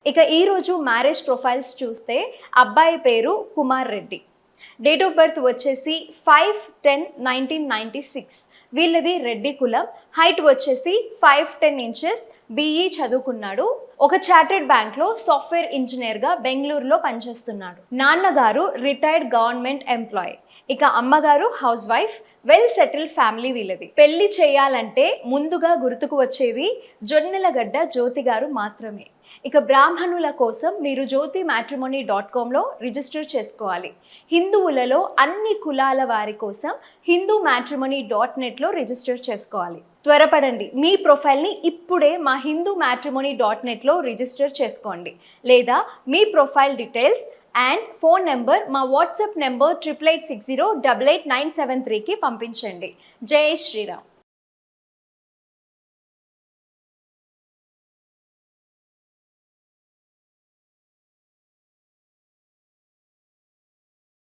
ఇక ఈరోజు marriage profiles చూస్తే అబ్బాయి పేరు Kumar Reddy, date of birth వచ్చేసి 5/10/1996. వీళ్ళది రెడ్డి కులం. హైట్ వచ్చేసి 5'10" బీఈ చదువుకున్నాడు. ఒక చార్టెడ్ బ్యాంక్లో సాఫ్ట్వేర్ ఇంజనీర్గా బెంగళూరులో పనిచేస్తున్నాడు. నాన్నగారు రిటైర్డ్ గవర్నమెంట్ ఎంప్లాయీ. ఇక అమ్మగారు house wife. Well settled family వీళ్ళది. పెళ్లి చేయాలంటే ముందుగా గుర్తుకు వచ్చేది జొన్నెలగడ్డ జ్యోతి గారు మాత్రమే. ఇక బ్రాహ్మణుల కోసం మీరు jyotimatrimony.comలో రిజిస్టర్ చేసుకోవాలి. హిందువులలో అన్ని కులాల వారి కోసం hindumatrimony.netలో రిజిస్టర్ చేసుకోవాలి. త్వరపడండి, మీ ప్రొఫైల్ని ఇప్పుడే మా hindumatrimony.netలో రిజిస్టర్ చేసుకోండి. లేదా మీ profile details and phone number మా వాట్సాప్ నెంబర్ 8886088973కి పంపించండి. జై శ్రీరామ్.